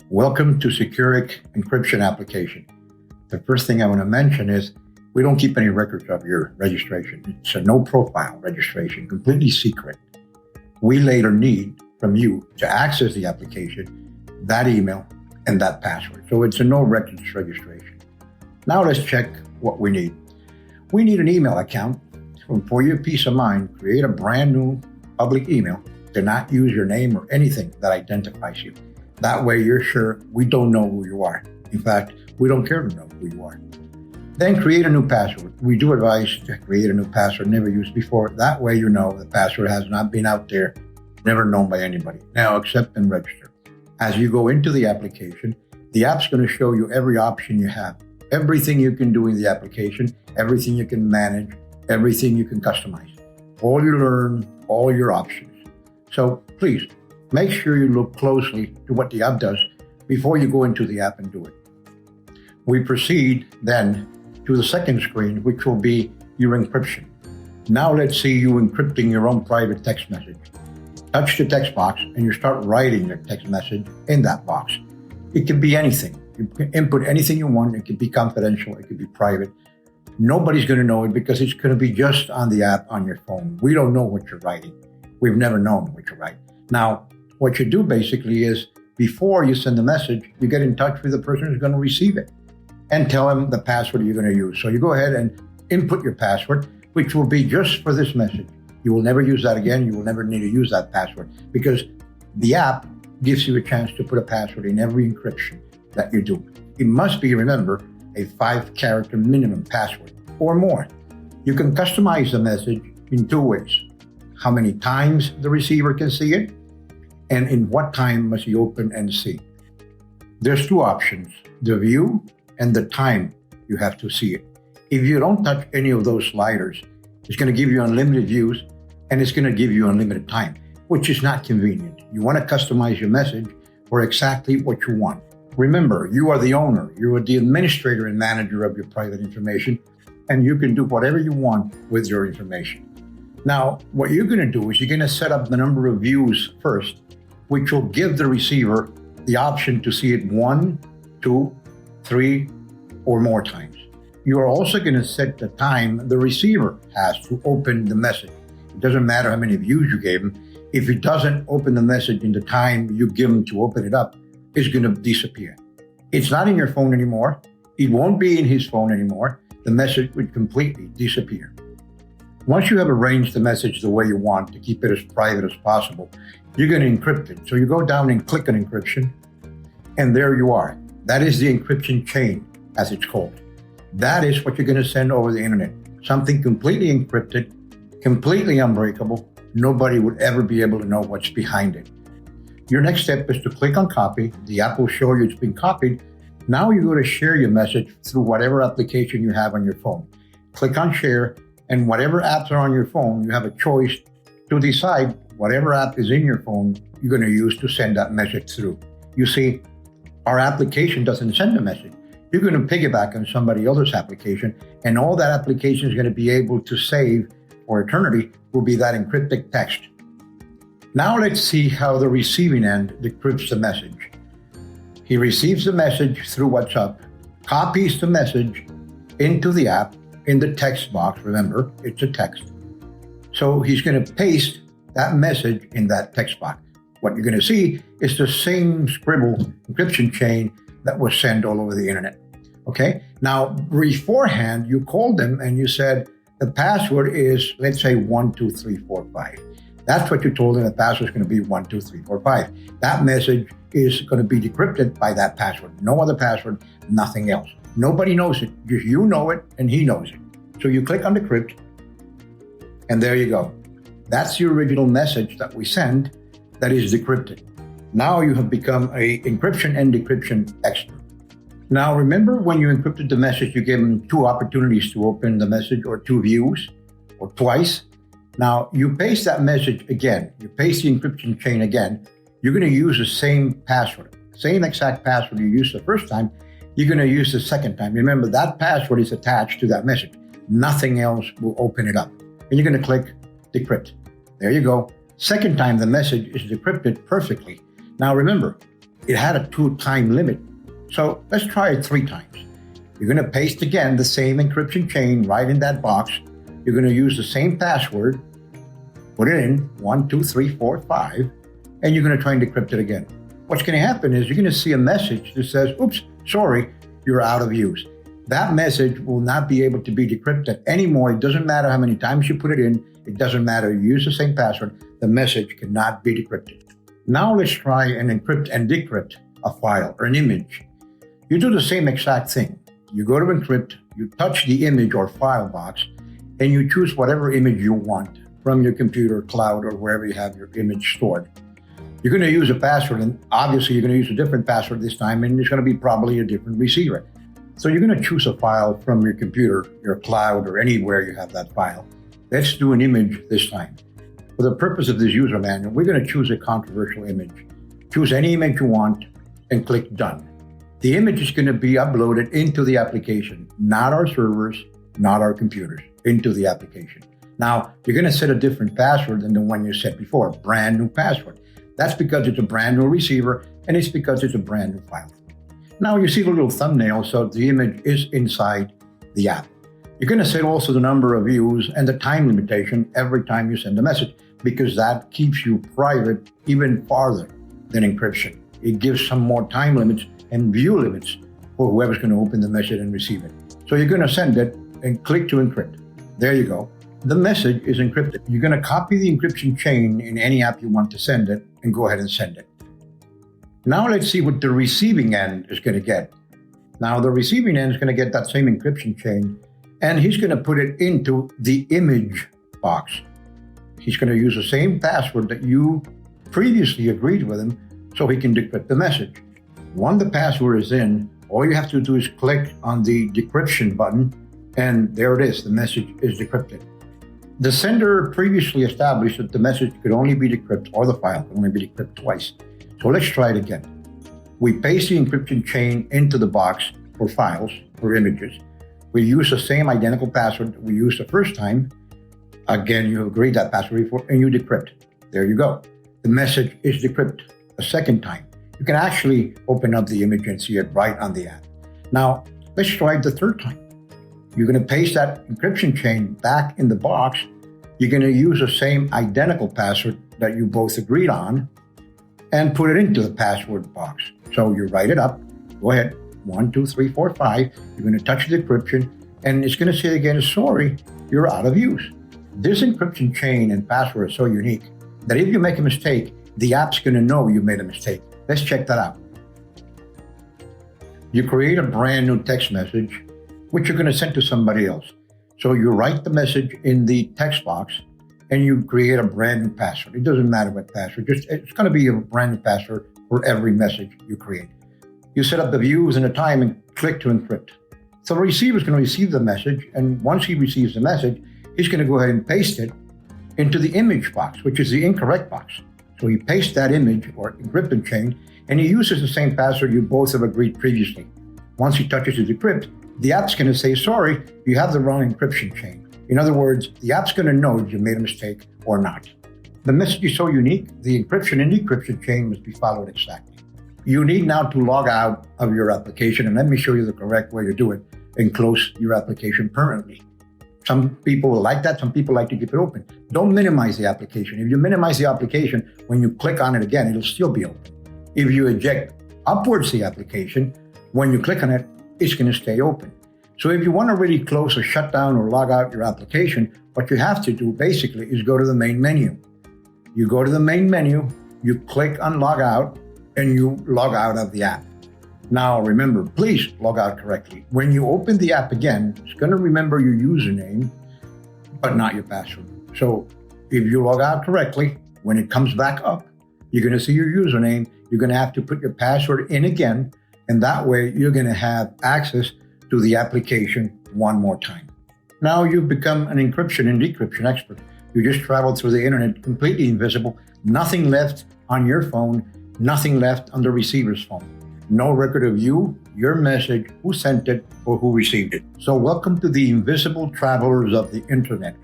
Welcome to SECURYK Encryption application. The first thing I want to mention is we don't keep any records of your registration. It's a no profile registration, completely secret. We later need from you to access the application, that email, and that password. So it's a no records registration. Now let's check what we need. We need an email account. For your peace of mind, create a brand new public email. Do not use your name or anything that identifies you. That way you're sure we don't know who you are. In fact, we don't care to know who you are. Then create a new password. We do advise to create a new password never used before. That way you know the password has not been out there, never known by anybody. Now accept and register. As you go into the application, the app's going to show you every option you have, everything you can do in the application, everything you can manage, everything you can customize. All you learn, all your options. So please, make sure you look closely to what the app does before you go into the app and do it. We proceed then to the second screen, which will be your encryption. Now let's see you encrypting your own private text message. Touch the text box and you start writing your text message in that box. It can be anything. You can input anything you want. It could be confidential. It could be private. Nobody's going to know it because it's going to be just on the app on your phone. We don't know what you're writing. We've never known what you write. Now, what you do basically is before you send the message, you get in touch with the person who's going to receive it and tell them the password you're going to use. So you go ahead and input your password, which will be just for this message. You will never use that again. You will never need to use that password because the app gives you a chance to put a password in every encryption that you do. It must be, remember, a 5-character minimum password or more. You can customize the message in 2 ways. How many times the receiver can see it, and in what time must he open and see. There's 2 options, the view and the time you have to see it. If you don't touch any of those sliders, it's going to give you unlimited views and it's going to give you unlimited time, which is not convenient. You want to customize your message for exactly what you want. Remember, you are the owner, you are the administrator and manager of your private information, and you can do whatever you want with your information. Now, what you're going to do is you're going to set up the number of views first, which will give the receiver the option to see it 1, 2, 3, or more times. You are also going to set the time the receiver has to open the message. It doesn't matter how many views you gave him. If he doesn't open the message in the time you give him to open it up, it's going to disappear. It's not in your phone anymore. It won't be in his phone anymore. The message would completely disappear. Once you have arranged the message the way you want to keep it as private as possible, you're going to encrypt it. So you go down and click on encryption, and there you are. That is the encryption chain, as it's called. That is what you're going to send over the internet. Something completely encrypted, completely unbreakable. Nobody would ever be able to know what's behind it. Your next step is to click on copy. The app will show you it's been copied. Now you go to share your message through whatever application you have on your phone. Click on share. And whatever apps are on your phone, you have a choice to decide whatever app is in your phone you're going to use to send that message through. You see, our application doesn't send a message. You're going to piggyback on somebody else's application, and all that application is going to be able to save for eternity will be that encrypted text. Now let's see how the receiving end decrypts the message. He receives the message through WhatsApp, copies the message into the app, in the text box. Remember, it's a text. So he's going to paste that message in that text box. What you're going to see is the same scribble encryption chain that was sent all over the internet. Okay. Now, beforehand, you called them and you said the password is, let's say, 12345. That's what you told them. The password is going to be 12345. That message is going to be decrypted by that password. No other password, nothing else. Nobody knows it. Just you know it and he knows it. So you click on decrypt and there you go. That's the original message that we send that is decrypted. Now you have become a encryption and decryption expert. Now remember when you encrypted the message, you gave them 2 opportunities to open the message or 2 views or twice. Now you paste that message again. You paste the encryption chain again. You're going to use the same password, same exact password you used the first time. You're going to use the second time. Remember, that password is attached to that message. Nothing else will open it up. And you're going to click decrypt. There you go. Second time, the message is decrypted perfectly. Now remember, it had a 2-time limit. So let's try it 3 times. You're going to paste again the same encryption chain right in that box. You're going to use the same password, put it in 1, 2, 3, 4, 5, and you're going to try and decrypt it again. What's going to happen is you're going to see a message that says, oops, sorry, you're out of use. That message will not be able to be decrypted anymore. It doesn't matter how many times you put it in. It doesn't matter. You use the same password. The message cannot be decrypted. Now let's try and encrypt and decrypt a file or an image. You do the same exact thing. You go to encrypt, you touch the image or file box, and you choose whatever image you want from your computer, cloud, or wherever you have your image stored. You're going to use a password, and obviously you're going to use a different password this time, and it's going to be probably a different receiver. So you're going to choose a file from your computer, your cloud, or anywhere you have that file. Let's do an image this time. For the purpose of this user manual, we're going to choose a controversial image. Choose any image you want and click Done. The image is going to be uploaded into the application, not our servers, not our computers, into the application. Now, you're going to set a different password than the one you set before, a brand new password. That's because it's a brand new receiver, and it's because it's a brand new file. Now you see the little thumbnail, so the image is inside the app. You're going to set also the number of views and the time limitation every time you send a message, because that keeps you private even farther than encryption. It gives some more time limits and view limits for whoever's going to open the message and receive it. So you're going to send it and click to encrypt. There you go. The message is encrypted. You're going to copy the encryption chain in any app you want to send it and go ahead and send it. Now let's see what the receiving end is going to get. Now the receiving end is going to get that same encryption chain, and he's going to put it into the image box. He's going to use the same password that you previously agreed with him so he can decrypt the message. Once the password is in, all you have to do is click on the decryption button, and there it is. The message is decrypted. The sender previously established that the message could only be decrypted, or the file could only be decrypted twice. So let's try it again. We paste the encryption chain into the box for files, for images. We use the same identical password that we used the first time. Again, you agreed that password before, and you decrypt. There you go. The message is decrypted a second time. You can actually open up the image and see it right on the app. Now, let's try it the third time. You're going to paste that encryption chain back in the box. You're going to use the same identical password that you both agreed on and put it into the password box. So you write it up. Go ahead. 1, 2, 3, 4, 5. You're going to touch the encryption, and it's going to say again, sorry, you're out of use. This encryption chain and password is so unique that if you make a mistake, the app's going to know you made a mistake. Let's check that out. You create a brand new text message, which you're going to send to somebody else. So you write the message in the text box, and you create a brand new password. It doesn't matter what password, it's going to be a brand new password for every message you create. You set up the views and the time and click to encrypt. So the receiver is going to receive the message, and once he receives the message, he's going to go ahead and paste it into the image box, which is the incorrect box. So he pastes that image or encrypted chain, and he uses the same password you both have agreed previously. Once he touches the decrypt, the app's going to say, sorry, you have the wrong encryption chain. In other words, the app's going to know if you made a mistake or not. The message is so unique, the encryption and decryption chain must be followed exactly. You need now to log out of your application, and let me show you the correct way to do it and close your application permanently. Some people like that, some people like to keep it open. Don't minimize the application. If you minimize the application, when you click on it again, it'll still be open. If you eject upwards the application, when you click on it, it's going to stay open. So if you want to really close or shut down or log out your application, what you have to do basically is go to the main menu. You go to the main menu, you click on log out, and you log out of the app. Now remember, please log out correctly. When you open the app again, it's going to remember your username, but not your password. So if you log out correctly, when it comes back up, you're going to see your username. You're going to have to put your password in again, and that way you're going to have access to the application one more time. Now you've become an encryption and decryption expert. You just traveled through the internet completely invisible, nothing left on your phone, nothing left on the receiver's phone. No record of you, your message, who sent it, or who received it. So welcome to the invisible travelers of the internet.